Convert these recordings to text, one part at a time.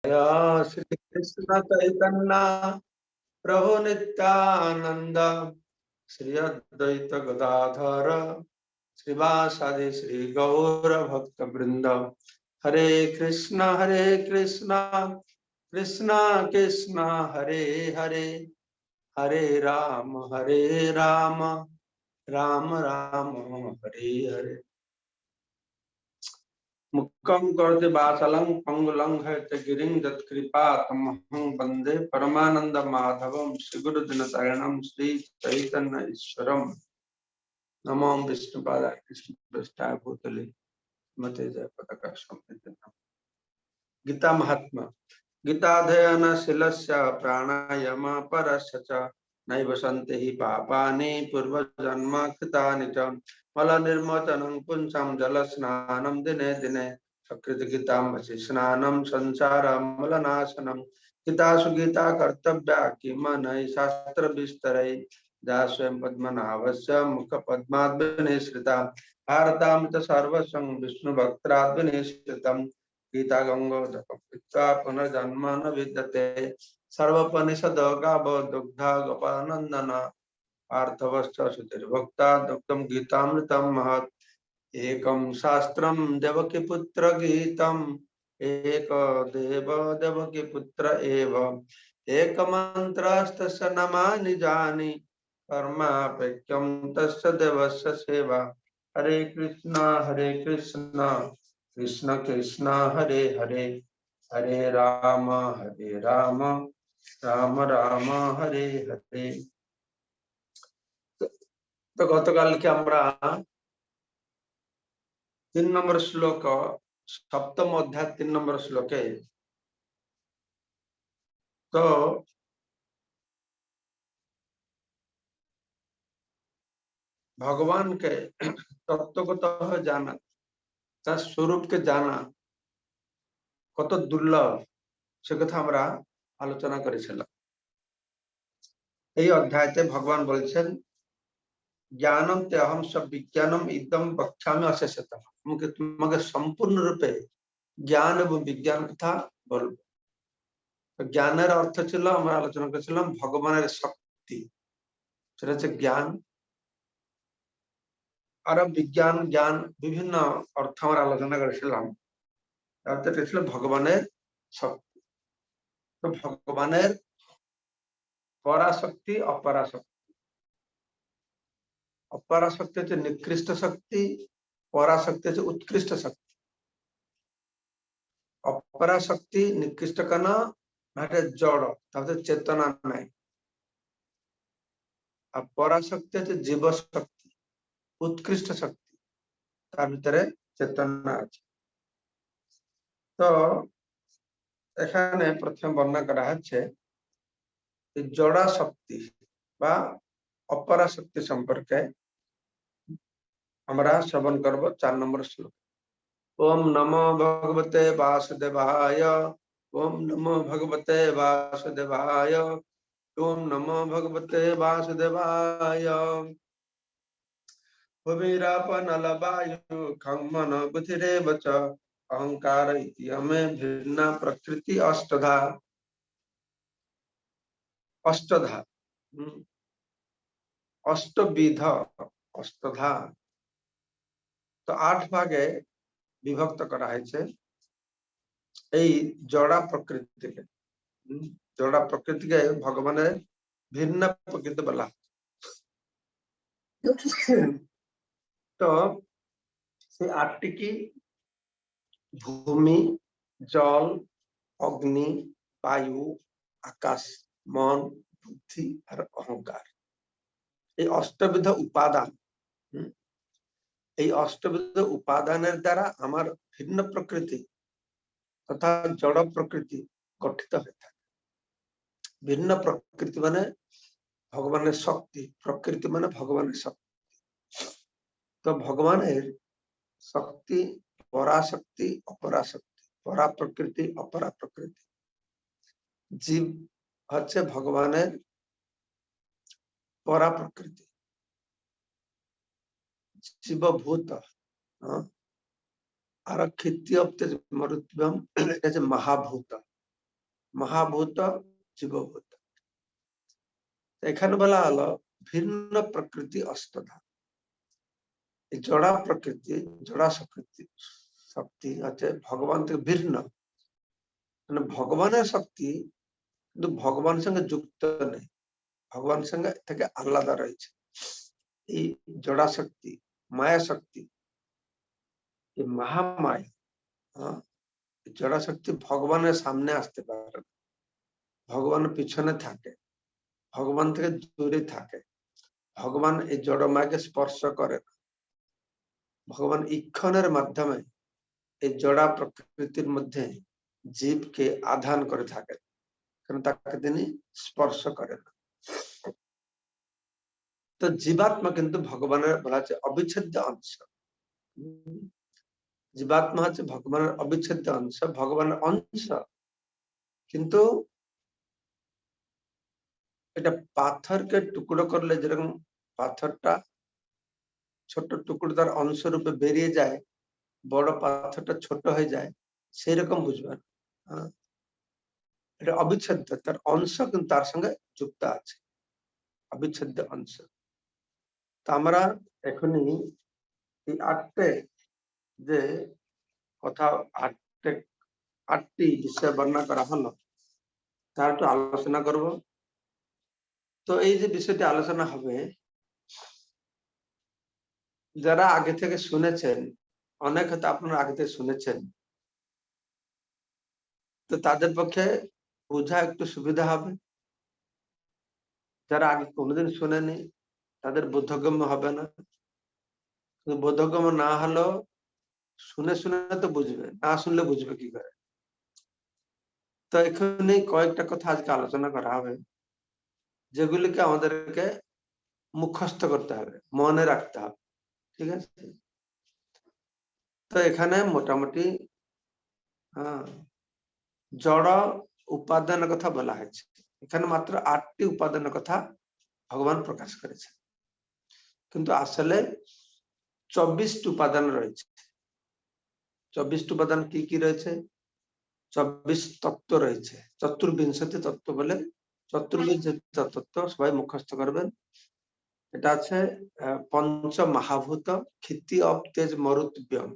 जय श्री कृष्ण चैतन्य प्रभु नित्यानंद श्री अद्वैत गदाधर श्रीवासादि श्री गौर भक्त वृंद। हरे कृष्ण कृष्ण कृष्ण हरे हरे, हरे राम राम राम हरे हरे। मुक्कं करोति वाचालं पंगुलं गिरिं यत्कृपा तमहं वन्दे परमानंद माधवं श्रीगुरुदिनतारिणं श्री चैतन्य ईश्वरम्। नमो विष्णुपादाय कृष्णप्रेष्ठाय भूतले मते जयपताका संकीर्तनम्। गीता महात्मा गीताध्ययनशीलस्य प्राणायाम परस्य च नैव सन्ति हि पापानि पूर्वजन्म कृतानि च मलनिर्मोचनं पुंसां जलस्नानं दिने दिने सकृद्गीतामसि स्नानं संसारमलनाशनं। गीतासु गीता कर्तव्या किमनयि शास्त्रविस्तरै या स्वयं पद्मनाभस्य मुखपद्माद् विनिसृता भारतामृत सर्वस्वं विष्णुभक्ताद् गीता गंगोदका पुनर्जन्म न विद्यते सर्वोपनिषद गाव दुग्धा गोपानंदन पार्थवश्च सुतिर्भक्ता दुग्धम गीतामृतम महत् एकम शास्त्रम देवकी पुत्र गीतम एक देव देवकी पुत्र एव एक मंत्रस्तस्य नमानि जानि कर्मापेक्षं तस्य देवस्य सेवा। हरे कृष्ण कृष्ण कृष्ण हरे हरे, हरे राम राम राम हरे हरे। तो गतकाल के আমরা 3 নম্বর শ্লোক সপ্তম অধ্যায় 3 নম্বর শ্লোকে তো भगवान के तत्वगत जाना তার স্বরূপকে জানা কত দুর্লভ সে কথা আমরা আলোচনা করেছিলাম। এই অধ্যায়তে ভগবান বলছেন ज्ञानम ते अहम सब विज्ञानम इदम वक्ष्यामि अशेषतः। তোমাকে সম্পূর্ণ রূপে জ্ঞান এবং বিজ্ঞান কথা বলবো। তো জ্ঞানের অর্থ ছিল আমরা আলোচনা করেছিলাম ভগবানের শক্তি, সেটা হচ্ছে জ্ঞান। আর বিজ্ঞান জ্ঞান বিভিন্ন অর্থ আমরা আলোচনা করেছিলাম। অর্থটা ছিল ভগবানের শক্তি। তো ভগবানের পরাশক্তি অপরাশক্তি। অপরাশক্তি হচ্ছে নিকৃষ্ট শক্তি, পরাশক্তি হচ্ছে উৎকৃষ্ট শক্তি। অপরাশক্তি নিকৃষ্ট কেন? এটা জড়, তাতে চেতনা নাই। আর পরাশক্তি হচ্ছে জীব শক্তি, উৎকৃষ্ট শক্তি, তার ভিতরে চেতনা আছে। তো এখানে প্রথমে বর্ণনা করা হচ্ছে জড়া শক্তি বা অপরাশক্তি সম্পর্কে আমরা শ্রবণ করব 4 নম্বর শ্লোক। ओम नमो भगवते वासुदेवाय, ओम नमो भगवते वासुदेवाय, ओम नमो भगवते वासुदेवाय। भूमिरापनलवायु खंगमन बुधिरेव च अहंकार इति हमें भिन्ना प्रकृति अष्टधा। अष्टधा अष्टविध अष्टधा, तो 8 भागे বিভক্ত করা হয়েছে এই জড়া প্রকৃতিকে। জড়া প্রকৃতিকে ভগবানের ভিন্ন প্রকৃতি বলা। তো সেই 8টি কি? ভূমি, জল, অগ্নি, বায়ু, আকাশ, মন, বুদ্ধি আর অহংকার। এই অষ্টবিধ উপাদান, এই অষ্টবিধ উপাদানের দ্বারা আমার ভিন্ন প্রকৃতি তথা জড় প্রকৃতি গঠিত হয়ে থাকে। ভিন্ন প্রকৃতি মানে ভগবানের শক্তি, প্রকৃতি মানে ভগবানের শক্তি। তো ভগবানের শক্তি পরাশক্তি অপরাশক্তি, পরা প্রকৃতি অপরা প্রকৃতি। জীব হচ্ছে ভগবানের পরা প্রকৃতি, জীবভূত। আর ক্ষিতীয় মরুত্বম এটা হচ্ছে মহাভূত। মহাভূত, জীবভূত। এখানে বলা হলো ভিন্ন প্রকৃতি অষ্টধা। এই জড়া প্রকৃতি, জড়া শক্তি হচ্ছে ভগবান থেকে ভিন্ন, মানে ভগবানের শক্তি কিন্তু ভগবানের সঙ্গে যুক্ত নেই, ভগবানের সঙ্গে থেকে আলাদা রয়েছে। এই জড়া শক্তি, মায়া শক্তি, এই মহামায়া, জড়া শক্তি ভগবানের সামনে আসতে পারে, ভগবানের পিছনে থাকে, ভগবান থেকে দূরে থাকে। ভগবান এই জড় মায়াকে স্পর্শ করে না। ভগবান ইক্ষণের মাধ্যমে এই জড়া প্রকৃতির মধ্যে জীবকে আধান করে থাকে, কারণ তাকে তিনি স্পর্শ করেন না। তো জীবাত্মা কিন্তু ভগবানের বলা হচ্ছে অবিচ্ছেদ্য অংশ। জীবাত্মা হচ্ছে ভগবানের অবিচ্ছেদ্য অংশ, ভগবানের অংশ। কিন্তু এটা পাথরকে টুকরো করলে যেরকম পাথরটা ছোট টুকরো তার অংশ রূপে বেরিয়ে যায়, বড় পাথরটা ছোট হয়ে যায়, সেই রকম বুঝবেন। এটা অবিচ্ছেদ্য, তার অংশ কিন্তু তার সঙ্গে যুক্ত আছে, অবিচ্ছেদ্য অংশ। তা আমরা এখনই এই যে কথা আটটি বিষয় বর্ণনা করা হলো তার একটু আলোচনা করব। তো এই যে বিষয়টি আলোচনা হবে, যারা আগে থেকে শুনেছেন, অনেক হয়তো আপনারা আগে থেকে শুনেছেন, তো তাদের পক্ষে বোঝা একটু সুবিধা হবে। যারা আগে কোনোদিন শুনেনি তাদের বোধগম্য হবে না। বোধগম্য না হলেও শুনে শুনে তো বুঝবে, না শুনলে বুঝবে কি করে। তো এখানে কয়েকটা কথা আজকে আলোচনা করা হবে, যেগুলিকে আমাদেরকে মুখস্থ করতে হবে, মনে রাখতে হবে। ঠিক আছে? তো এখানে মোটামুটি জড় উপাদানের কথা বলা হয়েছে। এখানে মাত্র 8টি উপাদানের কথা ভগবান প্রকাশ করেছে, কিন্তু আসলে 24টি উপাদান রয়েছে। 24টি উপাদান কি কি রয়েছে? 24 তত্ত্ব রয়েছে, চতুর্বিংশতি তত্ত্ব বলে। চতুর্বিংশতি তত্ত্ব সবাই মুখস্থ করবেন। এটা আছে পঞ্চ মহাভূত, ক্ষিতি অপ তেজ মরুত ব্যোম।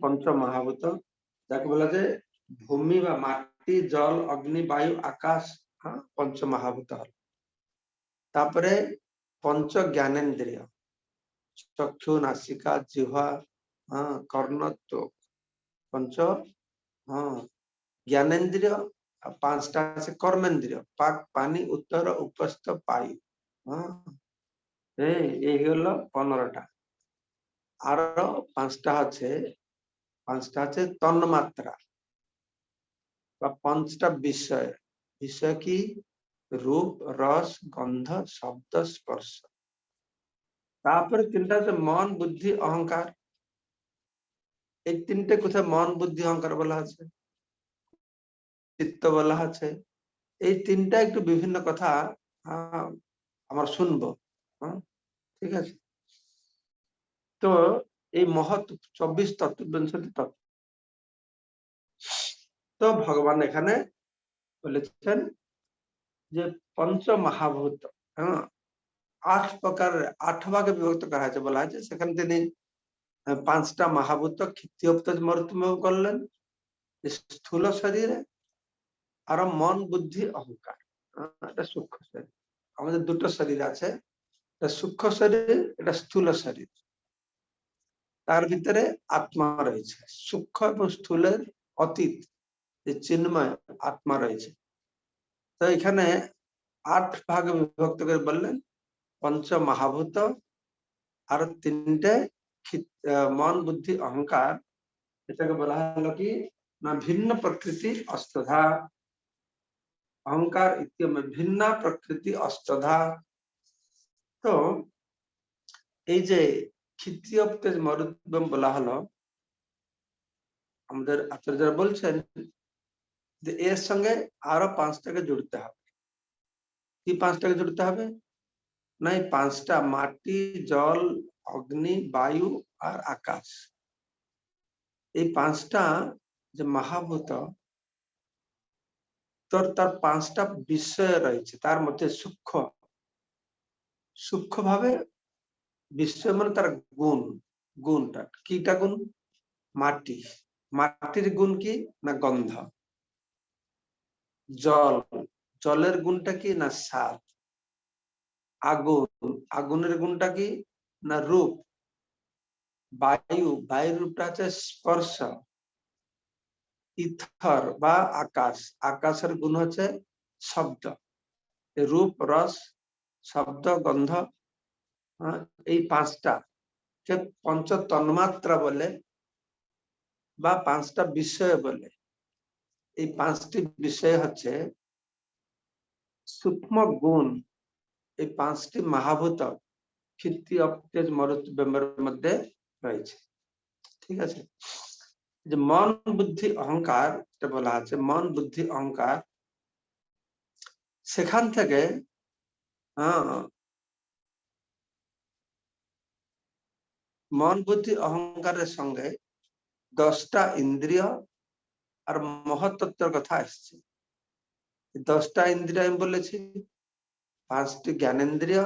পঞ্চ মহাভূত, যাকে বলা যায় ভূমি বা মাটি, জল, অগ্নি, বায়ু, আকাশ, পঞ্চ মহাভূত হল। তারপরে পঞ্চ জ্ঞানেন্দ্রিয়, চক্ষু, নাসিকা, জিহ্বা, কর্ণ, ত্বক, পঞ্চ জ্ঞানেন্দ্রিয়। 5টা আছে কর্মেন্দ্রিয়, পাক, পানি, উত্তর, উপস্থ, বায়ু। এই হলো 15টা। আরো 5টা আছে তন্মাত্রা বা 5টা বিষয়। বিষয় কি? রূপ, রস, গন্ধ, শব্দ, স্পর্শ। তারপরে 3টা আছে মন, বুদ্ধি, অহংকার। এই 3টে কোথায় মন, বুদ্ধি, অহংকার বলা আছে, চিত্ত বলা আছে। এই 3টা একটু বিভিন্ন কথা আমরা শুনবো। ঠিক আছে? তো এই মহৎ 24 তত্ত্ববিংশতি তত্ত্ব, তো ভগবান এখানে বলেছেন যে পঞ্চ মহাভূত, 8 প্রকার, 8 ভাগে বিভক্ত করা হয়েছে বলা হয়েছে। সেখানে তিনি 5টা মহাভূত ক্ষিতিয়প্তজ মরুতম করলেন স্থূল শরীরে, আর মন, বুদ্ধি, অহংকার। এটা সূক্ষ্ম শরীর। আমাদের 2টো শরীর আছে, এটা সূক্ষ্ম শরীর, এটা স্থূল শরীর। তার ভিতরে আত্মা রয়েছে, সূক্ষ্ম এবং স্থূলের অতীত যে চিন্ময় আত্মা রয়েছে। তো এখানে 8 ভাগে বিভক্ত করে বললেন পঞ্চ মহাভূত, আর 3টে মন, বুদ্ধি, অহংকার। এটাকে বলা হলো কি না ভিন্ন প্রকৃতি অষ্টধা। অহংকার ইত্যমে ভিন্ন প্রকৃতি অষ্টধা। তো এই যে ক্ষিতিয়প্তে মরুদ্যম বলা হলো, আমাদের আচার্যরা বলছেন যে এর সঙ্গে আরো 5টাকে জুড়তে হবে। কি 5টাকে জুড়তে হবে? না, এই 5টা মাটি, জল, অগ্নি, বায়ু আর আকাশ, এই 5টা যে মহাভূত, তোর তার 5টা বিষয় রয়েছে, তার মধ্যে সূক্ষ্ম ভাবে বিষয় মানে তার গুণ, গুণটা কিটা গুণ? মাটির গুণ কি না গন্ধ। জলের গুণটা কি না স্বাদ। আগুনের গুণটা কি না রূপ। বায়ুর রূপটা হচ্ছে স্পর্শ। ইথর বা আকাশের গুণ হচ্ছে শব্দ। রূপ, রস, শব্দ, গন্ধ, এই 5টা কে পঞ্চ তন্মাত্রা বলে বা 5টা বিষয় বলে। এই 5টি বিষয় হচ্ছে সূক্ষ্ম গুণ। এই 5টি মহাভূত ক্ষিতি, অপ্তেজ, মরুত, ব্রহ্মের মধ্যে রয়েছে। ঠিক আছে, যে মন বুদ্ধি অহংকার বলা আছে, মন বুদ্ধি অহংকার, সেখান থেকে মন বুদ্ধি অহংকারের সঙ্গে 10টা ইন্দ্রিয় আর মহত্তত্ত্বের কথা আসছে। 10টা ইন্দ্রিয় আমি বলেছি, 5টি জ্ঞানেন্দ্রিয়,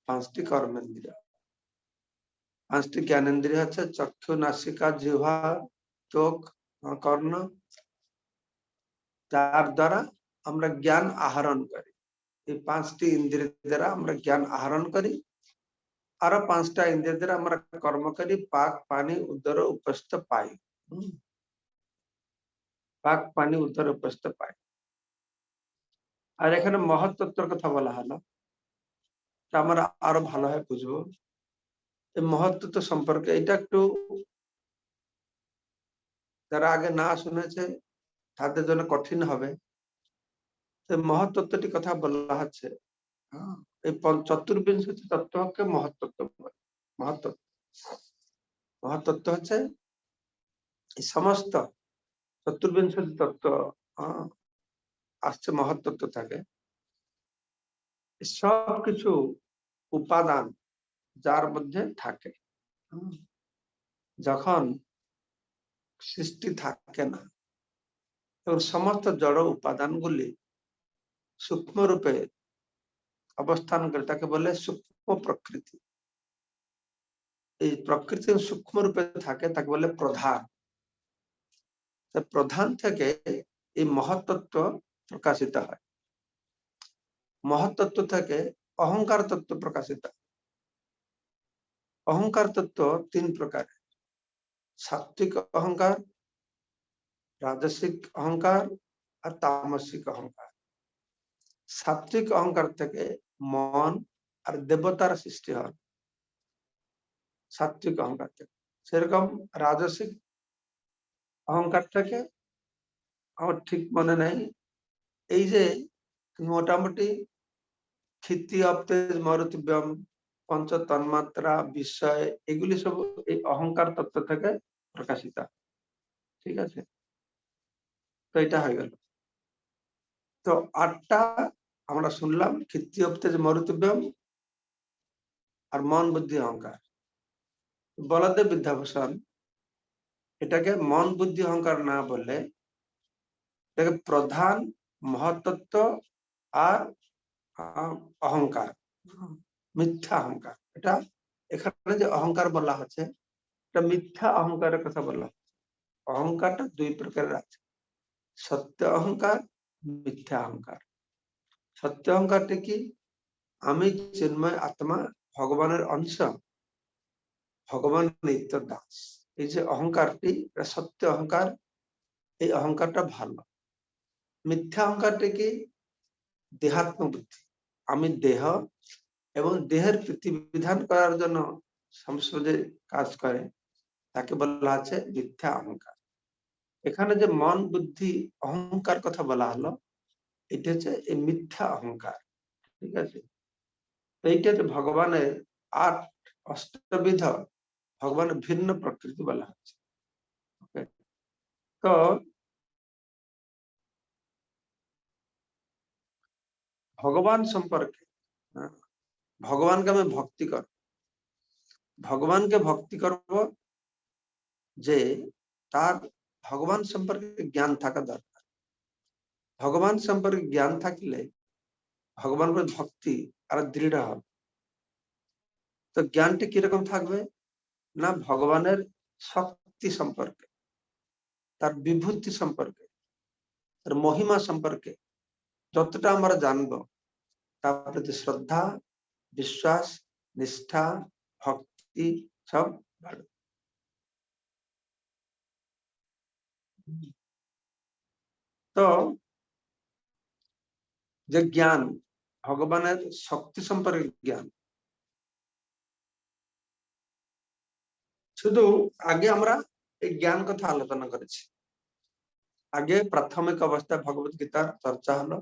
5টি কর্মেন্দ্রিয়। 5টি জ্ঞানেন্দ্রিয় হচ্ছে চক্ষু, নাসিকা, জিহ্বা, ত্বক, কর্ণ, যার দ্বারা আমরা জ্ঞান আহরণ করি। এই 5টি ইন্দ্রিয় দ্বারা আমরা জ্ঞান আহরণ করি। আরো 5টা ইন্দ্রিয় দ্বারা আমরা কর্ম করি, পাক, পানি, উদর, উপস্থ পাই। পাক, পানি, উদর, উপস্থ পাই। আর এখানে মহত্তত্ত্বের কথা বলা হলো, আমরা আরো ভালোভাবে বুঝবো এই মহত্তত্ত্ব সম্পর্কে। এটা একটু যারা আগে না শুনেছে তাদের জন্য কঠিন হবে। মহত্তত্ত্বটি কথা বলা হচ্ছে, এই চতুর্বিংশতি তত্ত্বকে মহত্তত্ত্ব বলে। মহত্তত্ত্ব হচ্ছে এই সমস্ত চতুর্বিংশতি তত্ত্ব আসছে মহত্তত্ত্ব থাকে। সবকিছু উপাদান যার মধ্যে থাকে, যখন সৃষ্টি থাকে না এবং সমস্ত জড় উপাদানগুলি সূক্ষ্ম রূপে অবস্থান করে, তাকে বলে সূক্ষ্ম প্রকৃতি। এই প্রকৃতি সূক্ষ্ম রূপে থাকে, তাকে বলে প্রধান। প্রধান থেকে এই মহত্তত্ত্ব প্রকাশিত হয়। মহত্তত্ত্ব থেকে অহংকার তত্ত্ব প্রকাশিত হয়। অহংকার তত্ত্ব 3 প্রকার: সাত্বিক অহংকার, রাজসিক অহংকার আর তামসিক অহংকার। সাত্বিক অহংকার থেকে মন আর দেবতার সৃষ্টি হয়, সাত্বিক অহংকার থেকে। সেরকম রাজসিক অহংকার থেকে আমার ঠিক মনে নেই, এই যে মোটামুটি ক্ষিতি, অপ্তেজ, মরুতি, ব্যোম, পঞ্চ তন্মাত্রা, বিষয়, এগুলি সব এই অহংকার তত্ত্ব থেকে প্রকাশিত। ঠিক আছে, তো এটা হয়ে গেল। তো 8টা আমরা শুনলাম, ক্ষিতি, অপ্তেজ, মরুতি, ব্যোম আর মন বুদ্ধি অহংকার। বলদেব বিদ্যাভূষণ এটাকে মন বুদ্ধি অহংকার না বলে এটাকে প্রধান, মহত্তত্ত্ব আর অহংকার, মিথ্যা অহংকার। এটা এখানে যে অহংকার বলা হচ্ছে, এটা মিথ্যা অহংকারের কথা বলা হচ্ছে। অহংকারটা 2 প্রকারের আছে, সত্য অহংকার, মিথ্যা অহংকার। সত্য অহংকারটা কি? আমি চিন্ময় আত্মা, ভগবানের অংশ, ভগবান নিত্য দাস। এই যে অহংকারটি, এটা সত্য অহংকার। এই অহংকারটা ভালো। মিথ্যা অহংকারটা কি? দেহাত্ম বুদ্ধি, আমি দেহ এবং দেহের প্রতিবিধান করার জন্য সংসদে কাজ করে, তাকে বলা আছে মিথ্যা অহংকার। এখানে যে মন বুদ্ধি অহংকার কথা বলা হলো, এটা হচ্ছে এই মিথ্যা অহংকার। ঠিক আছে, এইটাতে ভগবানের 8 অষ্টবিধ ভগবানের ভিন্ন প্রকৃতি বলা হচ্ছে। তো ভগবান সম্পর্কে, ভগবানকে আমি ভক্তি করব, ভগবানকে ভক্তি করব যে তার ভগবান সম্পর্কে জ্ঞান থাকা দরকার। ভগবান সম্পর্কে জ্ঞান থাকলে ভগবান প্রতি ভক্তি আর দৃঢ় হবে। তো জ্ঞানটি কিরকম থাকবে না, ভগবানের শক্তি সম্পর্কে, তার বিভূতি সম্পর্কে, তার মহিমা সম্পর্কে যতটা আমরা জানবো তার প্রতি শ্রদ্ধা, বিশ্বাস, নিষ্ঠা, ভক্তি সব বাড়বে। তো যে জ্ঞান, ভগবানের শক্তি সম্পর্কে জ্ঞান, শুধু আগে আমরা এই জ্ঞান কথা আলোচনা করেছি। আগে প্রাথমিক অবস্থায় ভগবত গীতার চর্চা হলো,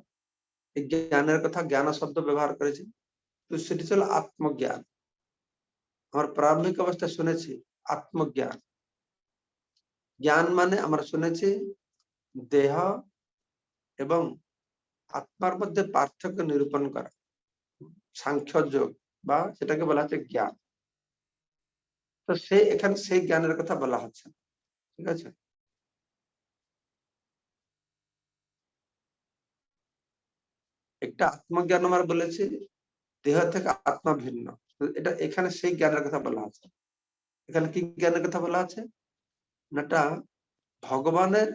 এই জ্ঞানের কথা জ্ঞান শব্দ ব্যবহার করেছি, তো সেটি ছিল আত্মজ্ঞান। আমার প্রারম্ভিক অবস্থায় শুনেছি আত্মজ্ঞান। জ্ঞান মানে আমরা শুনেছি দেহ এবং আত্মার মধ্যে পার্থক্য নিরূপণ করা, সাংখ্য যোগ বা সেটাকে বলা হচ্ছে জ্ঞান। তো সেই এখানে সেই জ্ঞানের কথা বলা হচ্ছে, ঠিক আছে। একটা আত্মজ্ঞান আমরা বলেছি, দেহ থেকে আত্মা ভিন্ন, এটা এখানে সেই জ্ঞানের কথা বলা আছে। এখানে কি জ্ঞানের কথা বলা আছে, এটা ভগবানের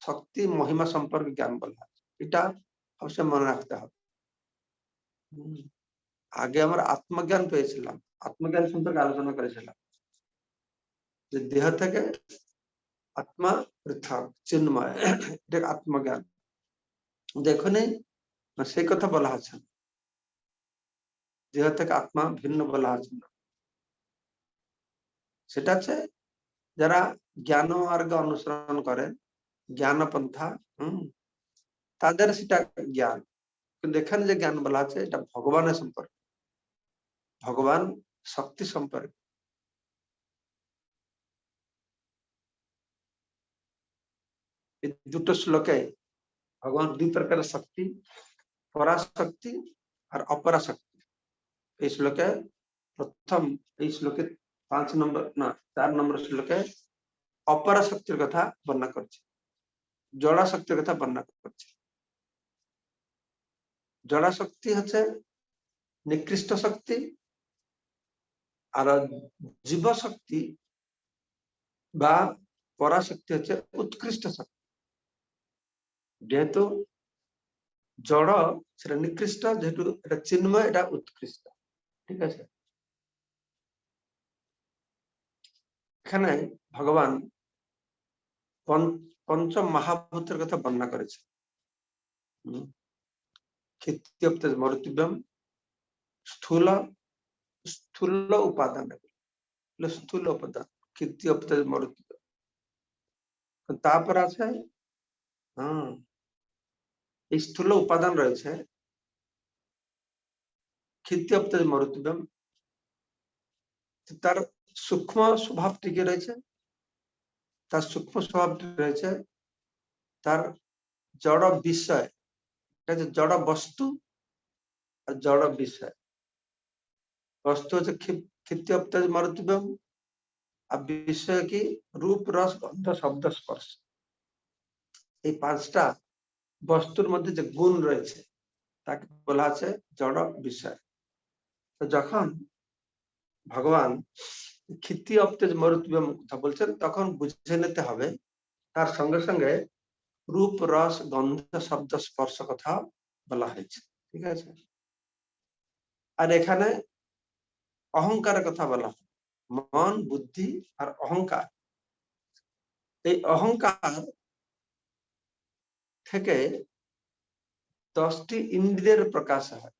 শক্তি মহিমা সম্পর্কে জ্ঞান বলা আছে। এটা অবশ্যই মনে রাখতে হবে। আগে আমরা আত্মজ্ঞান পেয়েছিলাম, আত্মজ্ঞান সম্পর্কে আলোচনা করেছিলাম যে দেহ থেকে আত্মা পৃথক চিন্ময়, এটা আত্মজ্ঞান। দেখুন সেই কথা বলা আছে, দেহ থেকে আত্মা ভিন্ন বলা আছে না। সেটা আছে যারা জ্ঞান মার্গ অনুসরণ করেন, জ্ঞান পন্থা, তাদের সেটা জ্ঞান। কিন্তু এখানে যে জ্ঞান বলা আছে এটা ভগবানের সম্পর্কে, ভগবান শক্তি সম্পর্কে। এই দুটো শ্লোকে ভগবান দুই প্রকারের শক্তি, পরাশক্তি আর অপরাশক্তি। এই শ্লোকে প্রথম, এই শ্লোকে 5 নম্বর না 4 নম্বর শ্লোকে অপরাশক্তির কথা বর্ণনা করছে, জড়া শক্তির কথা বর্ণনা করছে। জড়া শক্তি হচ্ছে নিকৃষ্ট শক্তি, আর জীব শক্তি বা পরাশক্তি হচ্ছে উৎকৃষ্ট শক্তি। যেহেতু জড় সেটা নিকৃষ্ট, যেহেতু এটা চিন্ময় এটা উৎকৃষ্ট, ঠিক আছে। এখানে ভগবান পঞ্চ মহাভূতের কথা বর্ণনা করেছে। ক্ষিত্যপ্তেজ মরুতিব্যম, স্থূল স্থূল উপাদান, স্থূল উপাদান ক্ষিত্যপ্তেজ মরুতিব্যম। তারপর আছে এই স্থূল উপাদান রয়েছে ক্ষিত্যপ্তেজ মরুতিব্যম, তার সূক্ষ্ম স্বভাবটি কি রয়েছে, তার সূক্ষ্ম স্বভাবটি রয়েছে তার জড় বিষয়, জড় বস্তু আর জড় বিষয়। বস্তু হচ্ছে ক্ষিত্যপ্তেজ মরুতিব্যম, আর বিষয় কি রূপ রস গন্ধ শব্দ স্পর্শ। এই 5টা বস্তুর মধ্যে যে গুণ রয়েছে তাকে বলা আছে জড় বিষয়। তো যখন ভগবান ক্ষিত্যপ্তেজ মরুতিব্যম কথা বলছেন তখন বুঝে নিতে হবে তার সঙ্গে সঙ্গে রূপ রস গন্ধ শব্দ স্পর্শ কথা বলা হয়েছে, ঠিক আছে। আর এখানে অহংকারের কথা বলা হয়, মন বুদ্ধি আর অহংকার। এই অহংকার থেকে 10টি ইন্দ্রিয়ের প্রকাশ হয়।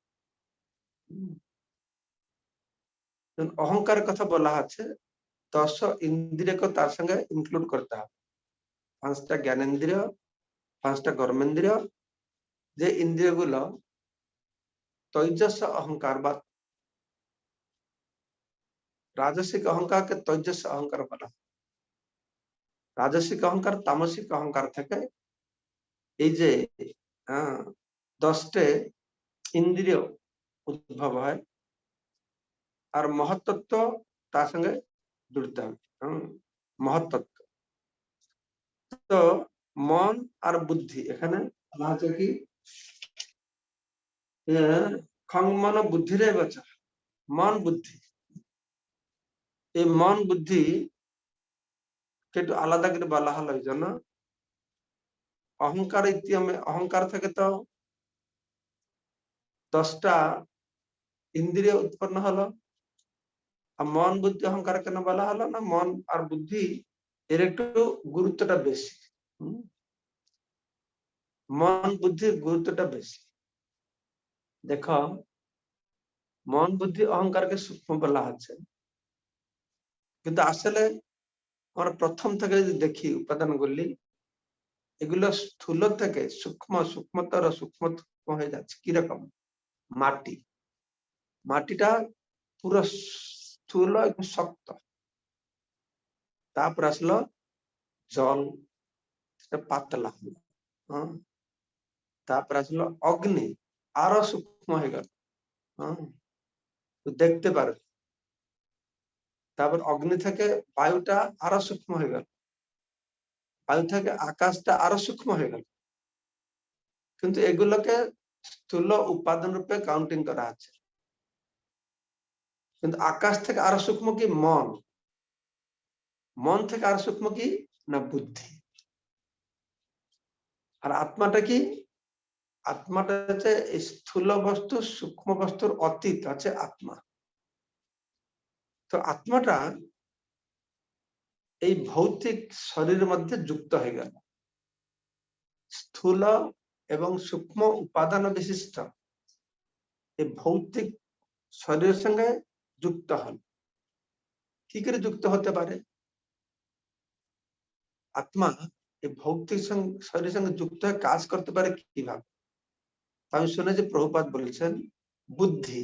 অহংকারের কথা বলা আছে 10 ইন্দ্রিয়কে তার সঙ্গে ইনক্লুড করতে হবে। 5টা জ্ঞানেন্দ্রিয়, 5টা কর্মেন্দ্রিয়, যে ইন্দ্রিয়গুলো তৈজস অহংকার বা রাজসিক অহংকারকে তৈজস অহংকার বলা হয়। রাজসিক অহংকার তামসিক অহংকার থেকে এই যে 10টে ইন্দ্রিয় উদ্ভব হয়, আর মহত্তত্ব তার সঙ্গে জুড়তে হবে। মহত্তত্ব, তো মন আর বুদ্ধি, এখানে বলা হচ্ছে কি খং মন বুদ্ধিরে বচা, মন বুদ্ধি। এই মন বুদ্ধি কে একটু আলাদা করে বলা হলো এই জন্য, অহংকার ইতিহামে অহংকার থেকে তো 10টা ইন্দ্রিয় উৎপন্ন হলো। আর মন বুদ্ধি অহংকার কেন বলা হলো না, মন আর বুদ্ধি এর একটু গুরুত্বটা বেশি। মন বুদ্ধির গুরুত্বটা বেশি। দেখো, মন বুদ্ধি অহংকারকে সূক্ষ্ম বলা হচ্ছে, কিন্তু আসলে আমরা প্রথম থেকে যদি দেখি উপাদানগুলি, এগুলো স্থূল থেকে সূক্ষ্ম, সূক্ষ্মতর সূক্ষ্ম হয়ে যাচ্ছে। কিরকম? মাটি, মাটিটা পুরো স্থূল এবং শক্ত, তারপর আসলো জল, সেটা পাতলা হলো, তারপর আসলো অগ্নি, আরো সূক্ষ্ম হয়ে গেল, দেখতে পারবে। তারপর অগ্নি থেকে বায়ুটা আরো সূক্ষ্ম হয়ে গেল, বায়ু থেকে আকাশটা আরো সূক্ষ্ম হয়ে গেল। কিন্তু এগুলোকে স্থূল উপাদান রূপে কাউন্টিং করা আছে। কিন্তু আকাশ থেকে আরো সূক্ষ্ম কি? মন। মন থেকে আরো সূক্ষ্ম কি? না বুদ্ধি। আর আত্মাটা কি? আত্মাটা হচ্ছে স্থূল বস্তু, সূক্ষ্ম বস্তুর অতীত আছে আত্মা। তো আত্মাটা এই ভৌতিক শরীরের মধ্যে যুক্ত হয়ে গেল, স্থূল এবং সূক্ষ্ম উপাদান বিশিষ্ট এই ভৌতিক শরীরের সঙ্গে যুক্ত হল। কি করে যুক্ত হতে পারে? আত্মা এই ভৌতিক শরীরের সঙ্গে যুক্ত হয়ে কাজ করতে পারে কিভাবে? আমি শুনেছি প্রভুপাদ বলেছেন, বুদ্ধি,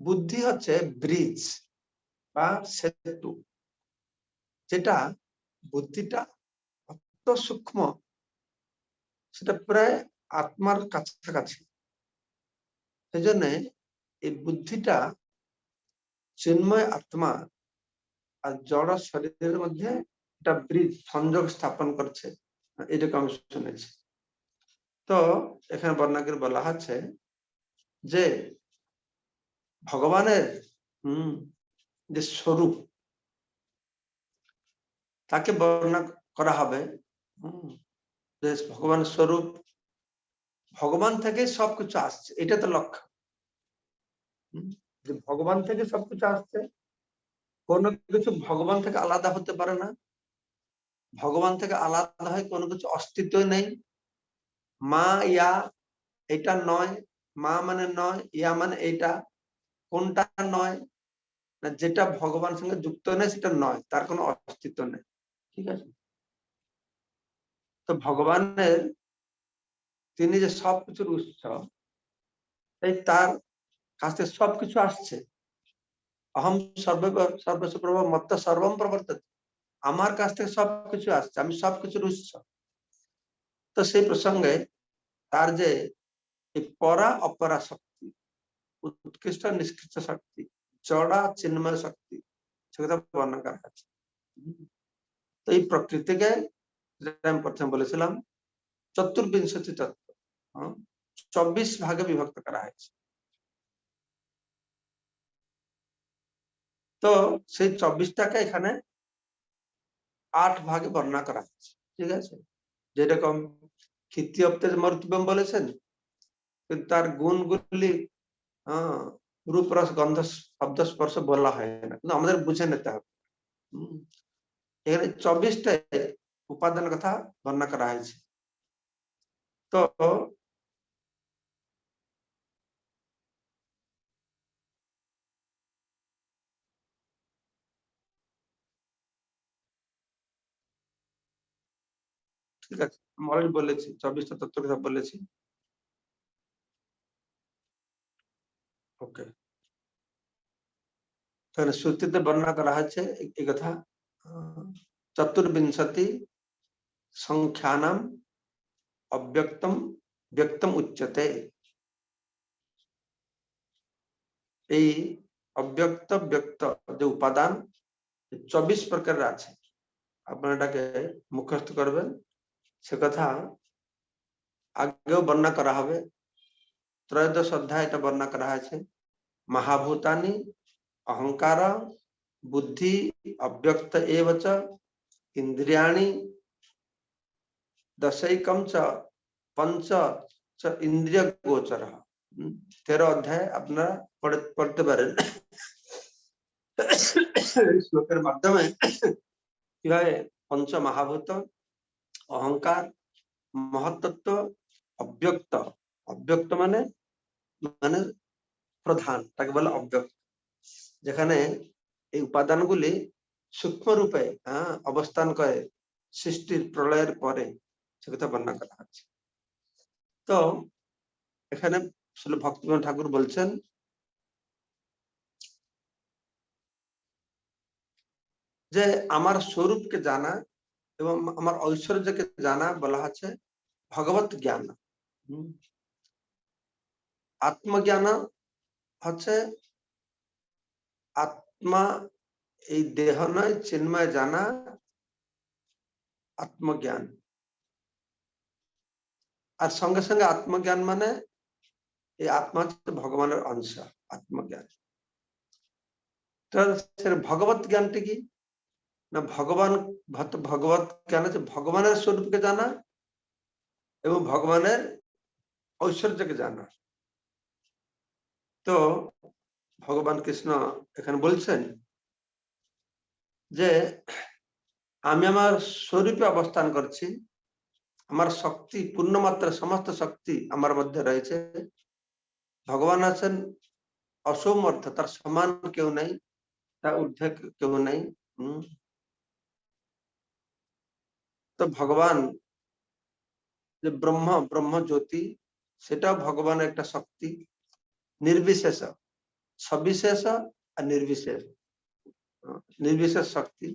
বুদ্ধি হচ্ছে ব্রিজ বা সেতু, যেটা বুদ্ধিটা অত সূক্ষ্ম, সেটা প্রায় আত্মার কাছাকাছি। সেই জন্য এই বুদ্ধিটা চিন্ময় আত্মা আর জড় শরীরের মধ্যে একটা ব্রিজ, সংযোগ স্থাপন করছে, এটাকে আমি শুনেছি। তো এখানে বর্ণনা করে বলা হচ্ছে যে ভগবানের যে স্বরূপ, তাকে বর্ণনা করা হবে যে ভগবানের স্বরূপ, ভগবান থেকে সবকিছু আসছে, এটা তো লক্ষ্য। যে ভগবান থেকে সবকিছু আসছে, কোনো কিছু ভগবান থেকে আলাদা হতে পারে না। ভগবান থেকে আলাদা হয় কোনো কিছু অস্তিত্ব নেই। মা ইয়া এটা নয়, মা মানে নয়, ইয়া মানে এটা, কোনটা নয় না, যেটা ভগবান সঙ্গে যুক্ত নেই সেটা নয়, তার কোনো অস্তিত্ব নেই। ঠিক আছে? তো ভগবানের, তিনি যে সবকিছুর উৎস, তাই তার কাছে সবকিছু আসছে। অহম সর্বস্ব মত্ত সর্বম প্রবর্ততে, আমার কাছ থেকে সবকিছু আসছে, আমি সবকিছুর উৎস। তো সেই প্রসঙ্গে তার যে পরা অপরা শক্তি, উৎকৃষ্ট নিষ্কৃষ্ট শক্তি, জড়া চিন্ময় শক্তি, সেটা বর্ণনা করা আছে। তো এই প্রকৃতিকে আমি প্রথমে বলেছিলাম চতুর্বিংশতি তত্ত্ব, 24 ভাগে বিভক্ত করা হয়েছে। তো সেই 24টাকে এখানে 8 ভাগে বর্ণনা করা হয়েছে। ঠিক আছে? যেরকম ক্ষিতীয়প্তে মর্তব্যম বলেছেন, কিন্তু তার গুণগুলি রূপ রস গন্ধ শব্দ স্পর্শ বলা হয় না, কিন্তু আমাদের বুঝে নিতে হবে। এখানে 24টা উপাদানের কথা বর্ণনা করা হয়েছে। তো ঠিক আছে, আমি অলরেডি বলেছি 24টা তত্ত্বের কথা বলেছি। ওকে, তাহলে শ্রুতিতে বর্ণনা করা হয়েছে এই কথা, চতুর্বিংশতি সংখ্যানাম অব্যক্তম ব্যক্তম উচ্যতে। এই অব্যক্ত ব্যক্ত যে উপাদান 24 প্রকারের আছে, আপনারা এটাকে মুখস্থ করবেন। সে কথা আগেও বর্ণনা করা হবে। ত্রয়োদশ অধ্যায় এটা বর্ণনা করা হয়েছে। महाभूतानि अहंकार बुद्धि अव्यक्त एव च इंद्रियाणि दशैकम च पंच च इंद्रिय गोचर। 13 अध्याय अपना पढ़ते पारें। श्लोकेर माध्यमे কিভাবে पंच महाभूत अहंकार महत्त्व अव्यक्त अव्यक्त माने माने प्रधान ताके बोला अव्यक्त যেখানে এই উপাদানগুলি সূক্ষ্ম রূপে অবস্থান করে সৃষ্টির প্রলয়ের পরে সে কথা বর্ণনা করা হচ্ছে। তো এখানে শ্রী ভক্তিবিনোদ ঠাকুর বলছেন যে আমার স্বরূপকে জানা এবং আমার ঐশ্বর্যকে জানা বলা হচ্ছে ভগবত জ্ঞান। আত্মজ্ঞান হচ্ছে আত্মা এই দেহ নয় চিন্ময় জানা আত্মজ্ঞান। আর সঙ্গে সঙ্গে আত্মজ্ঞান মানে এই আত্মা হচ্ছে ভগবানের অংশ আত্মজ্ঞান। তো ভগবত জ্ঞানটি কি না ভগবান ভগবত জ্ঞান হচ্ছে ভগবানের স্বরূপকে জানা এবং ভগবানের ঐশ্বর্যকে জানা। তো ভগবান কৃষ্ণ এখানে বলছেন যে আমি আমার স্বরূপে অবস্থান করছি, আমার শক্তি পূর্ণমাত্রা সমস্ত শক্তি আমার মধ্যে রয়েছে। ভগবান আছেন অসমর্থ, তার সমান কেউ নেই, তার ঊর্ধ্বে কেউ নেই। তো ভগবান যে ব্রহ্ম জ্যোতি সেটাও ভগবানের একটা শক্তি, নির্বিশেষ সবিশেষ আর নির্বিশেষ নির্বিশেষ শক্তি।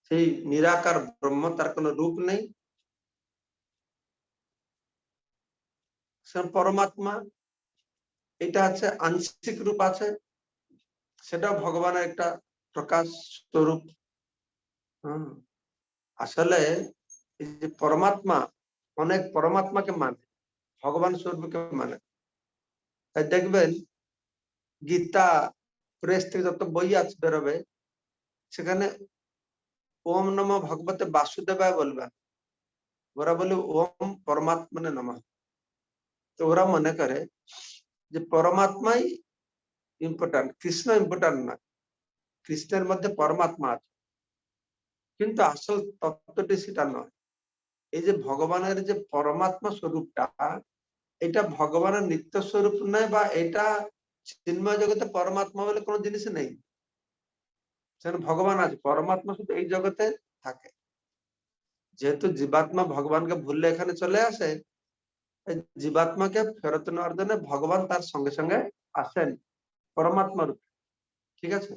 সেই নিরাকার ব্রহ্ম, তার কোনো রূপ নেই। পরমাত্মা এটা আছে আংশিক রূপ আছে, সেটাও ভগবানের একটা প্রকাশ স্বরূপ। আসলে এই যে পরমাত্মা অনেক পরমাত্মাকে মানে, ভগবান স্বরূপকে মানে। তাই দেখবেন গীতা প্রেস থেকে যত বই আছে বেরোবে সেখানে ওম নমঃ ভগবতে বাসুদেবায় বলবে, ওরা বলে ওম পরমাত্মনে নমঃ। তো ওরা মনে করে যে পরমাত্মাই ইম্পর্টেন্ট, কৃষ্ণ ইম্পর্টেন্ট না, কৃষ্ণের মধ্যে পরমাত্মা আছে। কিন্তু আসল তত্ত্বটি সেটা নয়। এই যে ভগবানের যে পরমাত্মা স্বরূপটা, এটা ভগবানের নিত্য স্বরূপ নয়, বা এটা চিন্ময় জগতে পরমাত্মা বলে কোনো জিনিস নেই। সেখানে ভগবান আছে, পরমাত্মা শুধু এই জগতে থাকে। যেহেতু জীবাত্মা ভগবানকে ভুললে এখানে চলে আসে, জীবাত্মাকে ফেরত নেওয়ার জন্য ভগবান তার সঙ্গে সঙ্গে আসেন পরমাত্মা রূপে। ঠিক আছে?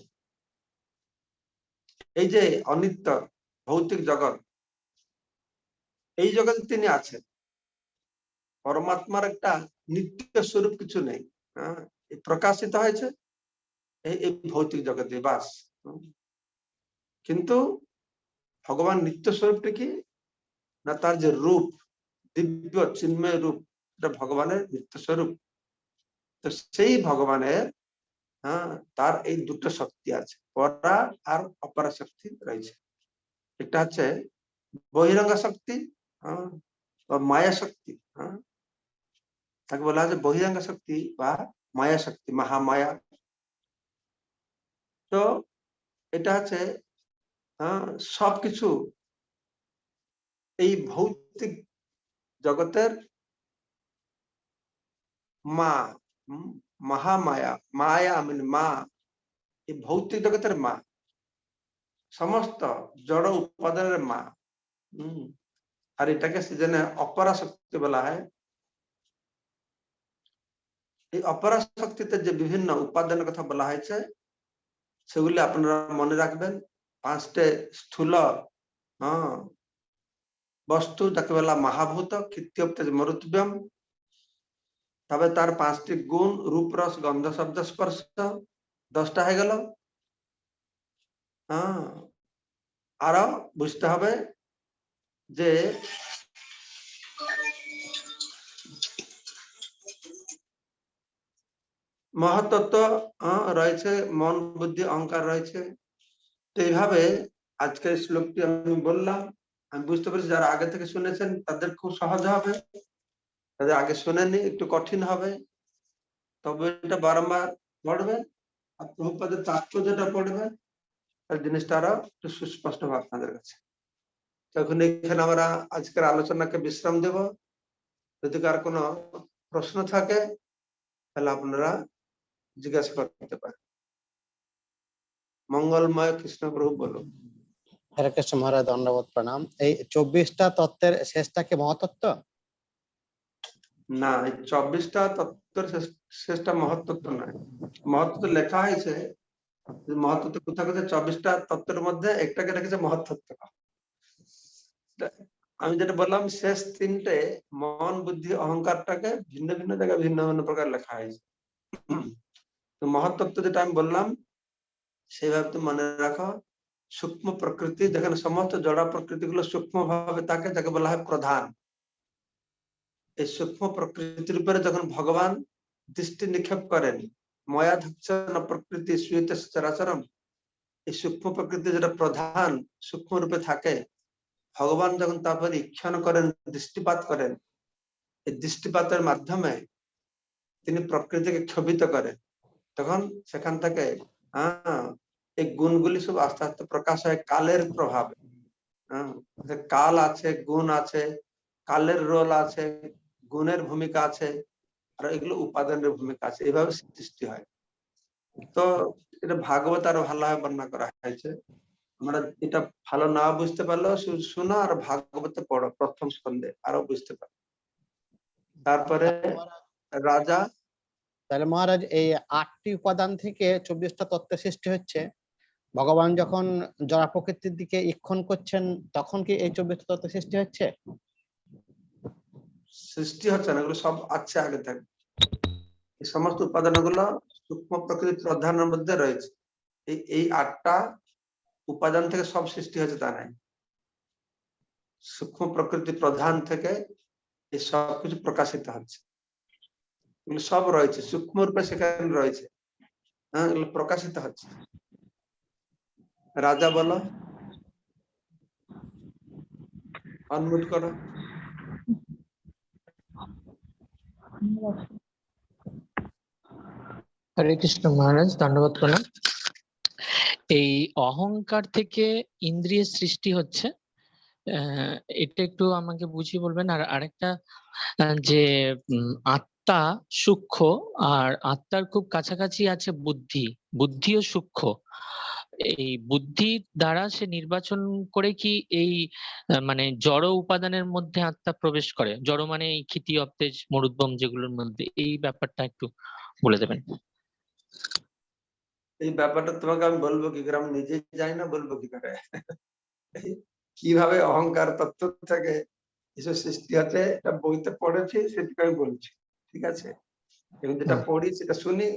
এই যে অনিত্য ভৌতিক জগৎ, এই জগতে তিনি আছেন। পরমাত্মার একটা নিত্য স্বরূপ কিছু নেই, প্রকাশিত হয়েছে এই ভৌতিক জগতে বাস। কিন্তু ভগবান নিত্য স্বরূপটি কি না, তার যে রূপ দিব্য চিন্ময় রূপ, এটা ভগবানের নিত্য স্বরূপ। তো সেই ভগবানের তার এই দুটো শক্তি আছে, পরা আর অপরা শক্তি রয়েছে। একটা হচ্ছে বহিরঙ্গ শক্তি বা মায়া শক্তি, তাকে বলা হচ্ছে বহিরঙ্গ শক্তি বা মায়া শক্তি, মহামায়া। তো এটা হচ্ছে সবকিছু এই ভৌতিক জগতের মা, মহামায়া, মায়া মানে মা, এই ভৌতিক জগতের মা, সমস্ত জড় উপাদানের মা। আর এটাকে সেজন্য অপরা শক্তি বলা হয়। এই অপরা শক্তিতে যে বিভিন্ন উপাদানের কথা বলা হয়েছে সেগুলি আপনারা মনে রাখবেন। 5টে স্থূল বস্তু যাকে বলা মহাভূত, কৃত্য মরুতব্যম। তবে তার 5টি গুণ, রূপ রস গন্ধ শব্দ স্পর্শ, 10টা হয়ে গেল। আরো বুঝতে হবে যে মহাতত্ত্ব রয়েছে, মন বুদ্ধি অহংকার রয়েছে। তো এইভাবে আজকের শ্লোকটি আমি বললাম, আমি বুঝতে পেরেছি যারা আগে থেকে শুনেছেন তাদের খুব সহজ হবে, যাদের আগে শুনেননি একটু কঠিন হবে। তবে এটা বারবার পড়বেন আর প্রভুপাদের তাৎপর্য যেটা পড়বেন তার জিনিসটা আরো একটু সুস্পষ্ট হবে আপনাদের কাছে। তখন এখানে আমরা আজকের আলোচনাকে বিশ্রাম দেব। যদি কার কোনো প্রশ্ন থাকে তাহলে আপনারা জিজ্ঞাসা করতে পারেন। মঙ্গলময় কৃষ্ণ প্রভু বলুন। হরে কৃষ্ণ মহারাজ, দণ্ডবোধ প্রণাম। এই 24টা তত্ত্বের শেষটা কি মহাতত্ত্ব? না, এই 24টা তত্ত্বের শেষটা মহত্তত্ত্ব নয়। মহত্তত্ত্ব লেখা হয়েছে, মহত্তত্ত্ব কোথায় কোথায় 24টা তত্ত্বের মধ্যে একটাকে রেখেছে মহত্তত্ত্ব। আমি যেটা বললাম শেষ তিনটে মন বুদ্ধি অহংকারটাকে ভিন্ন ভিন্ন জায়গায় ভিন্ন ভিন্ন প্রকার লেখা হয়েছে। তো মহত্তত্ত্ব যেটা আমি বললাম সেইভাবে তুমি মনে রাখো, সূক্ষ্ম প্রকৃতি, যেখানে সমস্ত জড়া প্রকৃতি গুলো সূক্ষ্ম ভাবে থাকে, যাকে বলা হয় প্রধান। এই সূক্ষ্ম প্রকৃতির উপরে যখন ভগবান দৃষ্টি নিক্ষেপ করেন, ময়াধচ্ছন্ন প্রকৃতি শ্রুত চরাচরম, এই সূক্ষ্ম প্রকৃতি যেটা প্রধান সূক্ষ্ম রূপে থাকে, ভগবান যখন তারপরে ইক্ষণ করেন, দৃষ্টিপাত করেন, এই দৃষ্টিপাতের মাধ্যমে তিনি প্রকৃতিকে ক্ষোভিত করেন, তখন সেখান থেকে এই গুণগুলি সব আস্তে আস্তে প্রকাশ হয় কালের প্রভাবে। কাল আছে, গুণ আছে, কালের রোল আছে, গুণের ভূমিকা আছে, আর এগুলো উপাদানের ভূমিকা আছে, এইভাবে সৃষ্টি হয়। তো এটা ভাগবত আরো ভালোভাবে বর্ণনা করা হয়েছে। আমরা এটা ভালো না বুঝতে পারলেও শোনো আর ভাগবতে পড়ো, প্রথম স্কন্ধে আরো বুঝতে পারো। তারপরে রাজা। তাহলে মহারাজ এই 8টি উপাদান থেকে 24টা তত্ত্বের সৃষ্টি হচ্ছে। ভগবান যখন জড় প্রকৃতির দিকে ইক্ষণ করছেন তখন কি এই 24টা তত্ত্ব সৃষ্টি হচ্ছে? সৃষ্টি হচ্ছে না, এগুলো সব আছে আগে থেকে। এই সমস্ত উপাদানগুলো সূক্ষ্ম প্রকৃতির প্রধানের মধ্যে রয়েছে। এই 8টা উপাদান থেকে সব সৃষ্টি হয়েছে তা নাই। সূক্ষ্ম প্রকৃতি প্রধান থেকে এই সবকিছু প্রকাশিত হচ্ছে, এগুলো সব রয়েছে সূক্ষ্ম রূপে সেখানে রয়েছে। এগুলো প্রকাশিত হচ্ছে। রাজা বলো, অনমিউট করো। হরে কৃষ্ণ মহারাজ, দণ্ডবোধ প্রণাম। এই অহংকার থেকে ইন্দ্রিয়ের সৃষ্টি হচ্ছে, এটা একটু আমাকে বুঝিয়ে বলবেন। আর আরেকটা যে আত্মা সূক্ষ্ম আর আত্মার খুব কাছাকাছি আছে বুদ্ধি, বুদ্ধিও সূক্ষ্ম। এই বুদ্ধির দ্বারা সে নির্বাচন করে কি এই মানে জড় উপাদানের মধ্যে আত্মা প্রবেশ করে? জড় মানে এই ক্ষিতি অবতেজ মরুদ্গম যেগুলোর মধ্যে, এই ব্যাপারটা একটু বলে দেবেন। এই ব্যাপারটা তোমাকে আমি বলবো কি করে, আমি নিজে জানি না, বলবো কি করে। কিভাবে অহংকার তত্ত্ব থেকে এসব সৃষ্টি হচ্ছে এটা বইতে পড়েছি, সেটাকে আমি বলছি, ঠিক আছে? এবং যেটা পড়ি সেটা শুনি,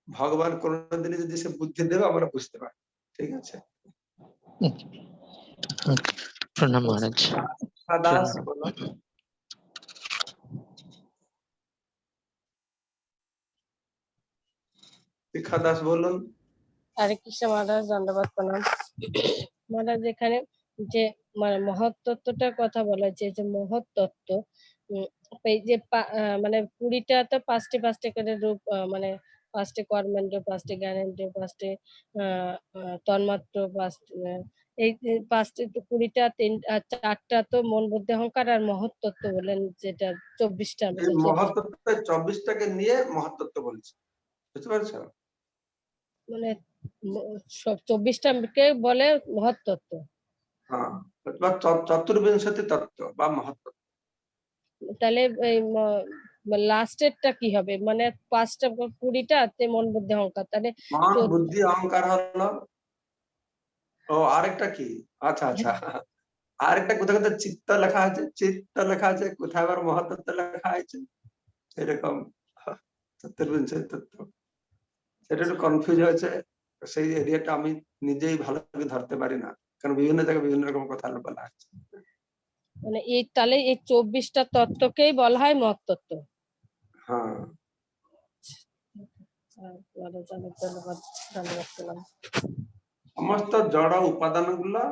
ভগবান কোনদিন যদি সে বুদ্ধি দেবে আমরা বুঝতে পারি, ঠিক আছে? প্রণাম মহারাজ। দাস বলো। শিক্ষা দাস বলুন। হরে কৃষ্ণ মহারাজ, দণ্ডবোধ প্রণাম। মহারাজ এখানে যে মানে মহত্তত্ত্বটার কথা বলা হয়েছে, যে মহত্তত্ত্ব এই যে মানে 20টা তো পাঁচটি করে রূপ, মানে 5টি কর্মেন্দ্র, 5টি জ্ঞানেন্দ্র, 5টি তন্মাত্র, 5টি এই 5টি 20টা, 4টা তো মন বুদ্ধি অহংকার, আর মহত্তত্ত্ব বলেন যেটা 24টা। মহত্তত্ত্ব 24টাকে নিয়ে মহত্তত্ত্ব বলছে, বুঝতে পারছো? মানে 24টাকে বলে মহত্তত্ত্ব। হ্যাঁ, চতুর্বিংশতি তত্ত্ব বা মহত্তত্ত্ব। তাহলে এই লাস্টেরটা কি হবে? মানে 5টা 20টা তে মন বুদ্ধি অহংকার, তাহলে মন বুদ্ধি অহংকার হলো। ও আরেকটা কি, আচ্ছা আচ্ছা, আরেকটা কোথায় কোথায় চিত্ত লেখা আছে, চিত্ত লেখা আছে, কোথায় আবার মহত্তত্ত্ব লেখা আছে, এরকম চতুর্বিংশতি তত্ত্ব। সেটা একটু কনফিউজ হয়েছে, সেই এরিয়াটা আমি নিজেই ভালো করে ধরতে পারি না, কারণ বিভিন্ন জায়গায় বিভিন্ন রকম কথা বলা আছে। মানে তাহলে এই 24টা তত্ত্বকেই বলা হয় মহত্তত্ত্ব। হ্যাঁ, মহারাজ অনেক ধন্যবাদ, ধন্যবাদ পেলাম। সমস্ত জড় উপাদানগুলো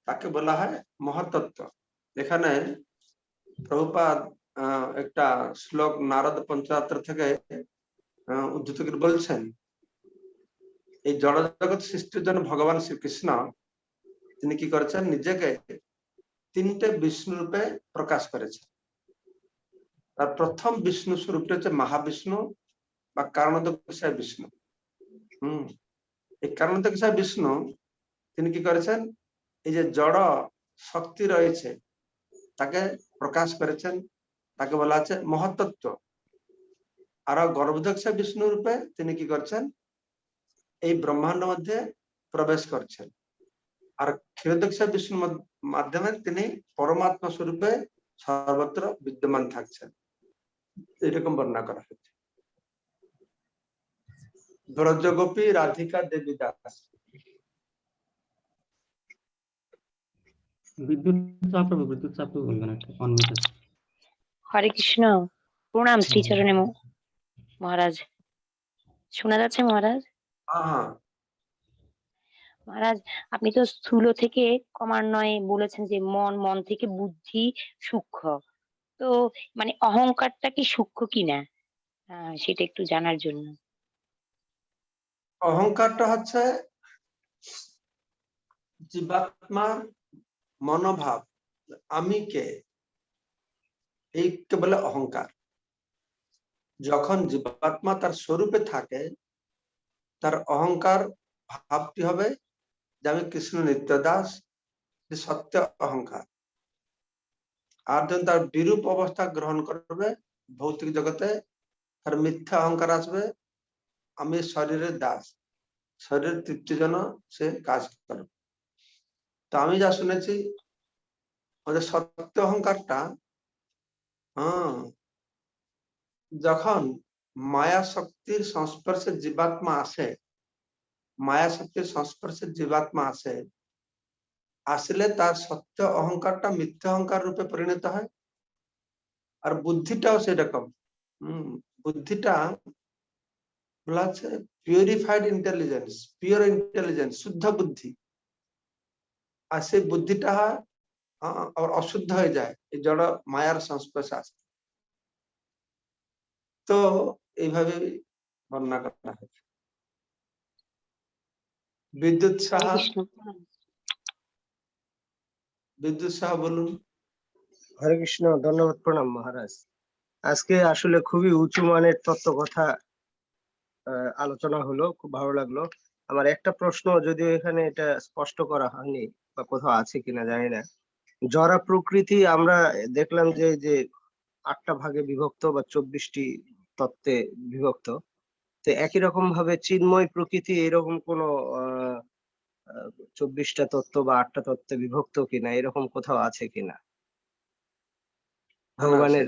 তাকে বলা হয় মহাতত্ত্ব। এখানে প্রভুপাদ একটা শ্লোক নারদ পঞ্চাত্র থেকে উদ্ধৃত করে বলছেন, এই জড় জগৎ সৃষ্টির জন্য ভগবান শ্রীকৃষ্ণ তিনি কি করেছেন, নিজেকে 3টে বিষ্ণু রূপে প্রকাশ করেছেন। তার প্রথম বিষ্ণু স্বরূপটি হচ্ছে মহাবিষ্ণু বা কারণোদকশায় বিষ্ণু। এই কারণোদকশায় বিষ্ণু তিনি কি করেছেন, এই যে জড় শক্তি রয়েছে তাকে প্রকাশ করেছেন, তাকে বলা আছে মহত্তত্ত্ব। আর গর্ভোদকশায় বিষ্ণু রূপে তিনি কি করছেন, এই ব্রহ্মাণ্ড মধ্যে প্রবেশ করছেন। আর ক্ষীরোদকশায় বিষ্ণুর মাধ্যমে তিনি পরমাত্মা স্বরূপে সর্বত্র বিদ্যমান থাকছেন, এরকম বর্ণনা করা হয়েছে। ব্রজগোপী রাধিকা দেবী দাস। বিদ্যুৎ চাপ বলবেন একটা অনমিউট আছে। হরে কৃষ্ণ, প্রণাম শ্রীচরণে মহারাজ। শোনা যাচ্ছে মহারাজ? হ্যাঁ, মহারাজ, আপনি তো স্থূল থেকে ক্রমান্বয়ে বলেছেন যে মন, মন থেকে বুদ্ধি সূক্ষ্ম। তো মানে অহংকারটা কি সূক্ষ্ম কিনা সেটা একটু জানার জন্য। অহংকারটা হচ্ছে জীবাত্মার মনোভাব, আমি কে, এইকে বলে অহংকার। যখন জীবাত্মা তার স্বরূপে থাকে, তার অহংকার ভাবটি হবে যে আমি কৃষ্ণ নিত্যদাস, সত্য অহংকার। আর যখন তার বিরূপ অবস্থা গ্রহণ করবে ভৌতিক জগতে, তার মিথ্যা অহংকার আসবে, আমি শরীরের দাস, শরীরের তৃপ্তির জন্য সে কাজ করবে। তো আমি যা শুনেছি, আমাদের সত্য অহংকারটা যখন মায়া শক্তির সংস্পর্শে জীবাত্মা আসে, মায়া শক্তির সংস্পর্শে জীবাত্মা আসলে তার সত্য অহংকারটা মিথ্যা অহংকার রূপে পরিণত হয়। আর বুদ্ধিটাও সেরকম। বুদ্ধিটা বলা হচ্ছে পিউরিফাইড ইন্টেলিজেন্স, পিওর ইন্টেলিজেন্স, শুদ্ধ বুদ্ধি। আর সেই বুদ্ধিটা আবার অশুদ্ধ হয়ে যায় এই জড় মায়ার সংস্পর্শে আসে। তো এইভাবে বর্ণনা করা হয়েছে। বিদ্যুৎ হরে সাহা, কৃষ্ণ। বিদ্যুৎ সাহা বলুন। হরে কৃষ্ণ, ধন্যবাদ, প্রণাম মহারাজ। আজকে আসলে খুবই উঁচু মানের তত্ত্ব কথা আলোচনা হলো, খুব ভালো লাগলো। আমার একটা প্রশ্ন, যদিও এখানে এটা স্পষ্ট করা হয়নি বা কোথাও আছে কিনা জানি না। জড় প্রকৃতি আমরা দেখলাম যে যে 8টা ভাগে বিভক্ত বা 24টি তত্ত্বে বিভক্ত। তো একই রকম ভাবে চিন্ময় প্রকৃতি এরকম কোনো 24টা তত্ত্ব বা 8টা তত্ত্বে বিভক্ত কিনা, এরকম কোথাও আছে কিনা ভগবানের?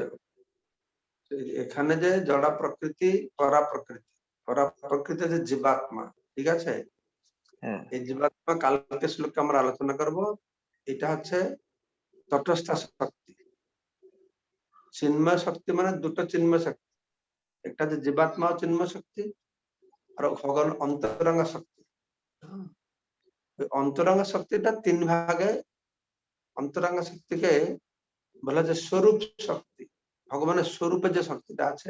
এখানে যে জড়া প্রকৃতি, পরা প্রকৃতি, পরা প্রকৃতি যে জীবাত্মা, ঠিক আছে? হ্যাঁ, এই জীবাত্মা কালকে শ্লোকে আমরা আলোচনা করব। এটা হচ্ছে তটস্থ শক্তি। চিন্ময় শক্তি মানে দুটো চিন্ময় শক্তি, একটা যে জীবাত্মা চিন্ময় শক্তি, আর ভগবান অন্তরঙ্গ শক্তি। অন্তরঙ্গ শক্তিটা 3 ভাগে। অন্তরঙ্গ শক্তিকে বলা যায় স্বরূপ শক্তি। ভগবানের স্বরূপে যে শক্তিটা আছে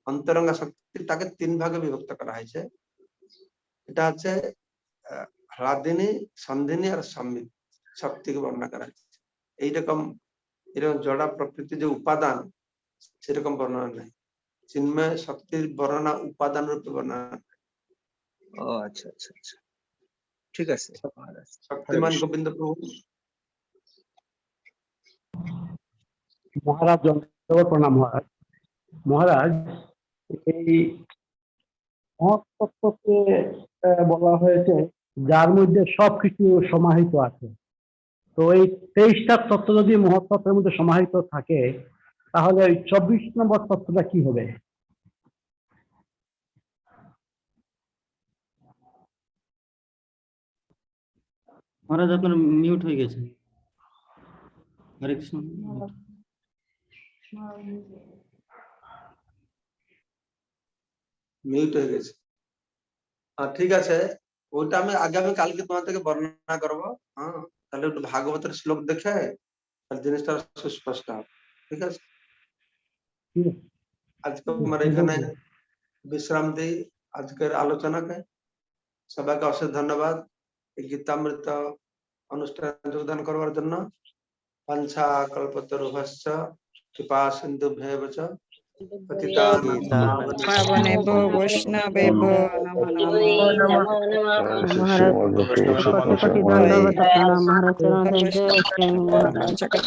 অন্তরঙ্গ শক্তি, তাকে 3 ভাগে বিভক্ত করা হয়েছে। এটা হচ্ছে হ্লাদিনী, সন্ধিনী আর সম্মিত শক্তিকে বর্ণনা করা হয়েছে। এইরকম এরকম জড়া প্রকৃতি যে উপাদান, সেরকম বর্ণনা নাই। চিন্ময় শক্তির বর্ণনা উপাদান রূপে বর্ণনা। ও আচ্ছা আচ্ছা আচ্ছা, ঠিক আছে মহারাজ। শক্তিমান গোবিন্দ প্রভু। মহারাজ প্রণাম মহারাজ। মহারাজ, এই মহত্তত্ত্বকে বলা হয়েছে যার মধ্যে সবকিছু সমাহিত আছে। তো এই 23টা তত্ত্ব যদি মহত্তত্ত্বের মধ্যে সমাহিত থাকে, তাহলে ওই 24 নম্বর তত্ত্বটা কি হবে? মহারাজ আপনার মিউট হয়ে গেছে। হরে কৃষ্ণ। মিউট হয়ে গেছে। ঠিক আছে, ওইটা আমি আগামী কালকে তোমার থেকে বর্ণনা করবো। হ্যাঁ, তাহলে একটু ভাগবতের শ্লোক দেখে তাহলে জিনিসটা সুস্পষ্ট হবে। ঠিক আছে, ঠিক আছে। আজকে আমার এখানে বিশ্রাম দিই আজকের আলোচনাকে। সবাইকে অশেষ ধন্যবাদ এই গীতামৃত অনুষ্ঠানে যোগদান করবার জন্য। পাঞ্ছা কল্পতরুভশ্চ কৃপা সিন্ধুভ্যেব চ পতিতানাং পাবনেভ্যো বৈষ্ণবেভ্যো নমো নমঃ। নমো নমঃ। মহারাজ কোটি কোটি দণ্ডবত প্রণাম মহারাজ। চরণে জয় শ্রী মহারাজ। জগৎ